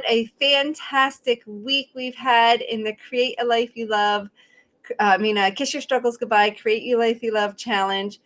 A fantastic week we've had in the Create a Life You Love. Kiss Your Struggles Goodbye, Create Your Life You Love challenge.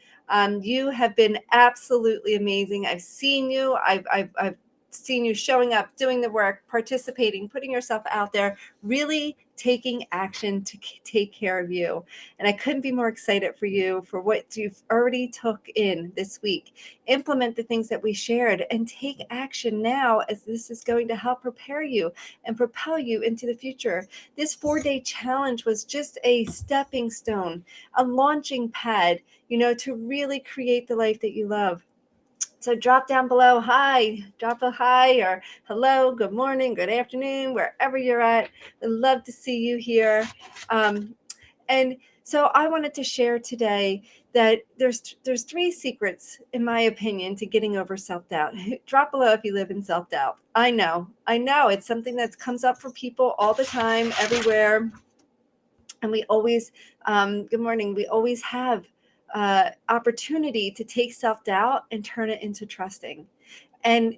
You have been absolutely amazing. I've seen you. I've seen you showing up, doing the work, participating, putting yourself out there, really taking action to take care of you. And I couldn't be more excited for you for what you've already took in this week. Implement the things that we shared and take action now, as this is going to help prepare you and propel you into the future. This 4-day challenge was just a stepping stone, a launching pad, to really create the life that you love. So drop down below, drop a hi or hello, good morning, good afternoon, wherever you're at. I'd love to see you here. And so I wanted to share today that there's 3 secrets, in my opinion, to getting over self-doubt. Drop below if you live in self-doubt. I know it's something that comes up for people all the time, everywhere. And we always, good morning, we always have opportunity to take self-doubt and turn it into trusting. And,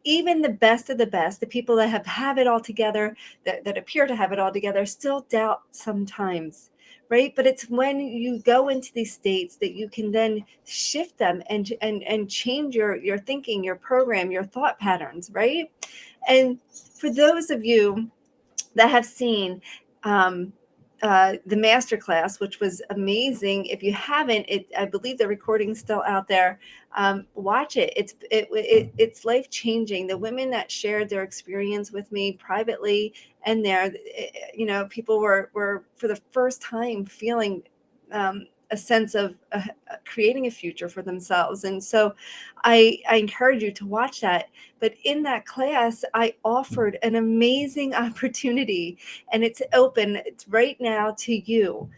even the best of the best, the people that have it all together, that appear to have it all together, still doubt sometimes, right? But it's when you go into these states that you can then shift them and change your thinking, your program, your thought patterns, right? And for those of you that have seen the masterclass, which was amazing. If you haven't, I believe the recording's still out there. Watch it. It's life changing. The women that shared their experience with me privately, and there, people were for the first time feeling a sense of creating a future for themselves. And so I encourage you to watch that. But in that class, I offered an amazing opportunity, and it's open. It's right now to you.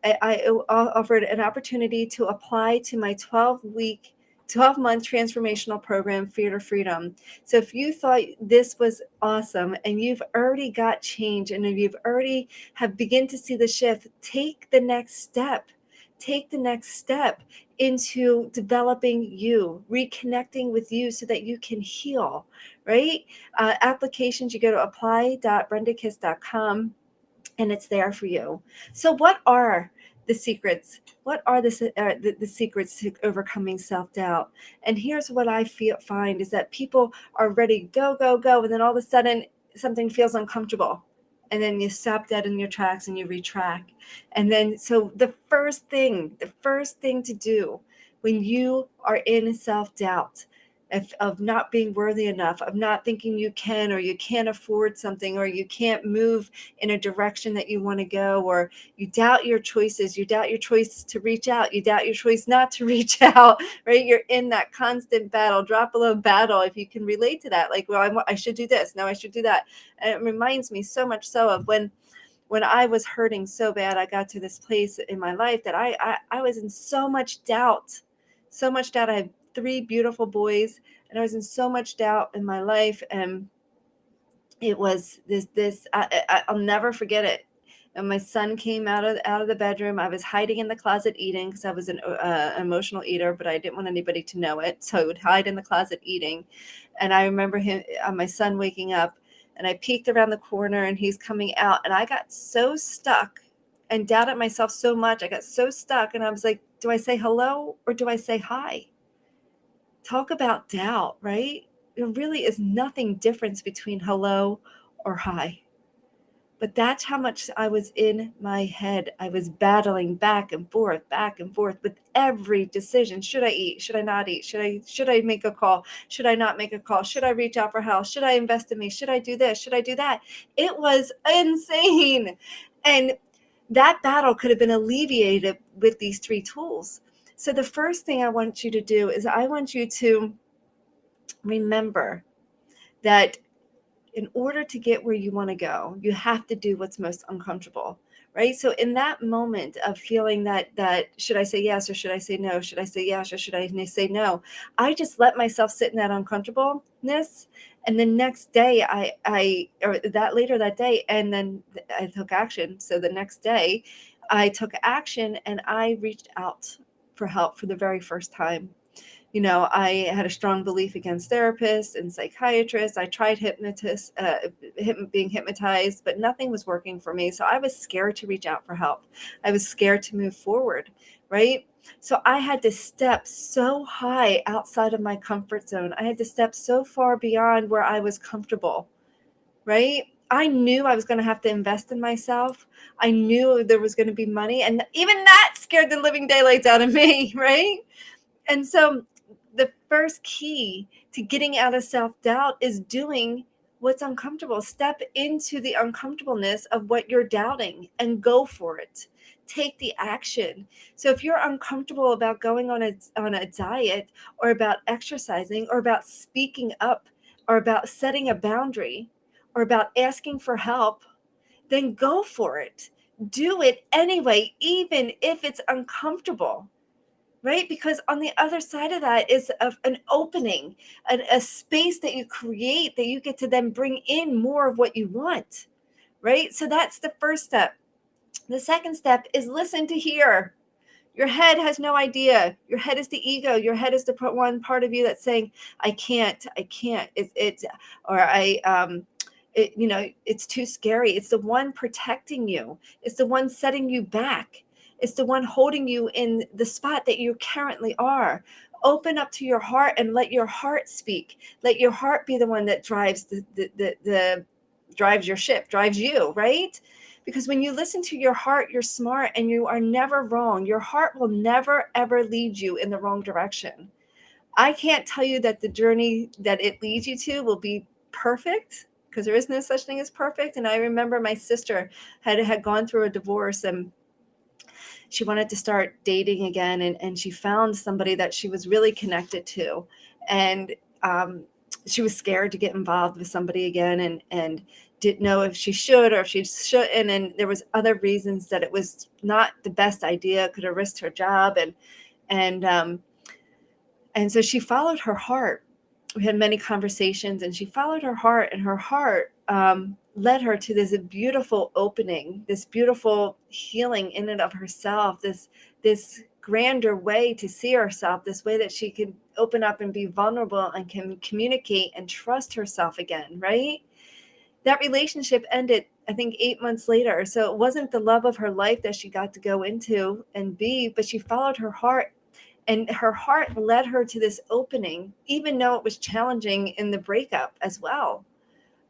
I offered an opportunity to apply to my 12-month transformational program, Fear to Freedom. So if you thought this was awesome and you've already got change and you've already have begin to see the shift, take the next step. Take the next step into developing you, reconnecting with you so that you can heal, right? Applications, you go to apply.brendakiss.com and it's there for you. So what are the secrets? What are the secrets to overcoming self-doubt? And here's what I find is that people are ready, go, go, go, and then all of a sudden something feels uncomfortable. And then you stop dead in your tracks and you retract. And then, so the first thing to do when you are in self-doubt, of not being worthy enough, of not thinking you can, or you can't afford something, or you can't move in a direction that you want to go, or you doubt your choices, you doubt your choice to reach out, you doubt your choice not to reach out, right? You're in that constant battle, drop below battle, if you can relate to that. Like, well, I should do this, no, I should do that. And it reminds me so much so of when I was hurting so bad. I got to this place in my life that I was in so much doubt. I have 3 beautiful boys, and I was in so much doubt in my life. And it was I'll never forget it. And my son came out of the bedroom. I was hiding in the closet eating, because I was an emotional eater, but I didn't want anybody to know it. So I would hide in the closet eating. And I remember my son waking up, and I peeked around the corner, and he's coming out, and I got so stuck and doubted myself so much. I got so stuck, and I was like, do I say hello or do I say hi? Talk about doubt, right? There really is nothing difference between hello or hi. But that's how much I was in my head. I was battling back and forth with every decision. Should I eat? Should I not eat? Should I make a call? Should I not make a call? Should I reach out for help? Should I invest in me? Should I do this? Should I do that? It was insane. And that battle could have been alleviated with these 3 tools. So the first thing I want you to do is I want you to remember that in order to get where you want to go, you have to do what's most uncomfortable, right? So in that moment of feeling that should I say yes or should I say no? Should I say yes or should I say no? I just let myself sit in that uncomfortableness. And the next day or that later that day, and then I took action. So the next day I took action and I reached out for help for the very first time. I had a strong belief against therapists and psychiatrists. I tried being hypnotized, but nothing was working for me. So I was scared to reach out for help. I was scared to move forward, right? So I had to step so high outside of my comfort zone. I had to step so far beyond where I was comfortable, right? I knew I was going to have to invest in myself. I knew there was going to be money. And even that scared the living daylights out of me, right? And so the first key to getting out of self-doubt is doing what's uncomfortable. Step into the uncomfortableness of what you're doubting and go for it. Take the action. So if you're uncomfortable about going on a diet, or about exercising, or about speaking up, or about setting a boundary, or about asking for help, then go for it. Do it anyway, even if it's uncomfortable, right? Because on the other side of that is an opening, a space that you create that you get to then bring in more of what you want, right? So that's the first step. The second step is listen to hear. Your head has no idea. Your head is the ego. Your head is the one part of you that's saying, I can't, or it's too scary. It's the one protecting you. It's the one setting you back. It's the one holding you in the spot that you currently are. Open up to your heart and let your heart speak. Let your heart be the one that drives the drives your ship, drives you, right? Because when you listen to your heart, you're smart and you are never wrong. Your heart will never, ever lead you in the wrong direction. I can't tell you that the journey that it leads you to will be perfect, because there is no such thing as perfect. And I remember my sister had gone through a divorce, and she wanted to start dating again. And she found somebody that she was really connected to. And she was scared to get involved with somebody again, and didn't know if she should or if she shouldn't. And there was other reasons that it was not the best idea, could have risked her job. And and so she followed her heart. We had many conversations, and she followed her heart, and her heart led her to this beautiful opening, this beautiful healing in and of herself, this grander way to see herself, this way that she could open up and be vulnerable and can communicate and trust herself again, right? That relationship ended, I think, 8 months later. So it wasn't the love of her life that she got to go into and be, but she followed her heart, and her heart led her to this opening, even though it was challenging in the breakup as well.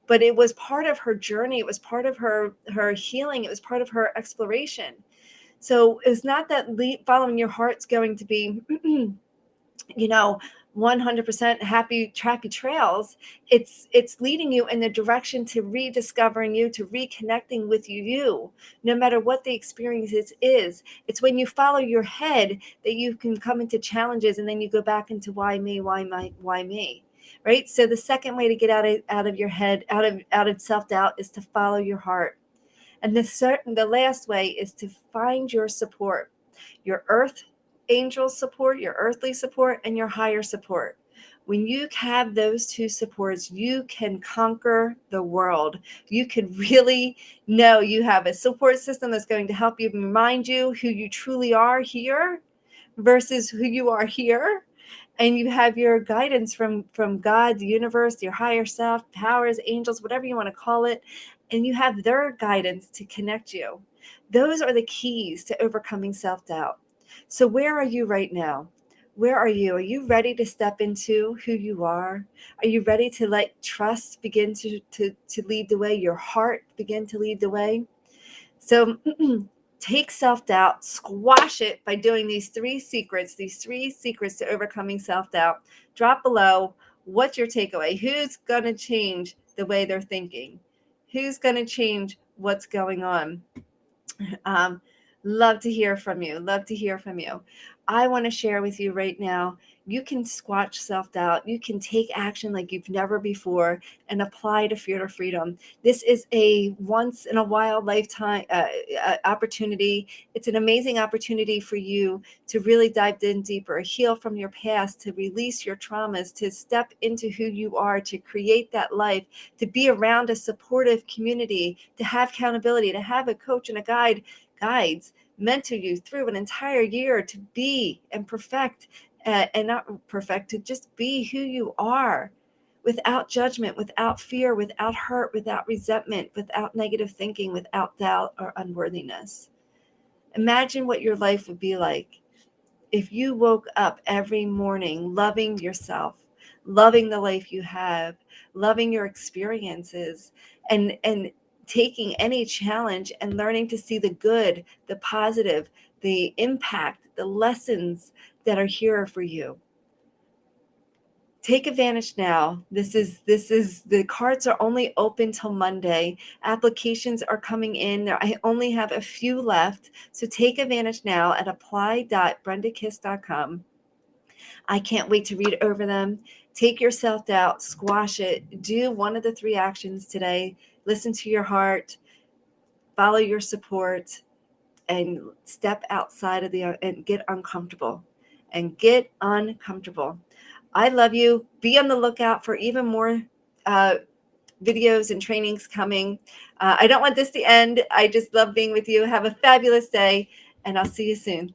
But it was part of her journey. It was part of her healing. It was part of her exploration. So it's not that following your heart's going to be, 100% happy trails. It's leading you in the direction to rediscovering you, to reconnecting with you, no matter what the experience is. It's when you follow your head that you can come into challenges, and then you go back into why me, why me, right? So the second way to get out of your head, out of self-doubt, is to follow your heart. And the last way is to find your support, your earth angel support, your earthly support, and your higher support. When you have those two supports, you can conquer the world. You can really know you have a support system that's going to help you remind you who you truly are here versus who you are here. And you have your guidance from God, the universe, your higher self, powers, angels, whatever you want to call it. And you have their guidance to connect you. Those are the keys to overcoming self-doubt. So where are you right now? Where are you? Are you ready to step into who you are? Are you ready to let trust begin to lead the way, your heart begin to lead the way? So take self-doubt, squash it by doing these three secrets to overcoming self-doubt. Drop below, what's your takeaway? Who's going to change the way they're thinking? Who's going to change what's going on? Um, Love to hear from you. Love to hear from you. I want to share with you right now. You can squash self-doubt. You can take action like you've never before and apply to Fear to Freedom. This is a once in a while lifetime opportunity. It's an amazing opportunity for you to really dive in deeper, heal from your past, to release your traumas, to step into who you are, to create that life, to be around a supportive community, to have accountability, to have a coach and a guides mentor you through an entire year to be and perfect and not perfect, to just be who you are without judgment, without fear, without hurt, without resentment, without negative thinking, without doubt or unworthiness. Imagine what your life would be like if you woke up every morning loving yourself, loving the life you have, loving your experiences, and taking any challenge and learning to see the good, the positive, the impact, the lessons that are here for you. Take advantage now. This is the cards are only open till Monday. Applications are coming in. I only have a few left. So take advantage now at apply.brendakiss.com. I can't wait to read over them. Take your self-doubt, squash it. Do one of the three actions today. Listen to your heart, follow your support, and step outside of and get uncomfortable. And get uncomfortable. I love you. Be on the lookout for even more uh, videos and trainings coming. I don't want this to end. I just love being with you. Have a fabulous day, and I'll see you soon.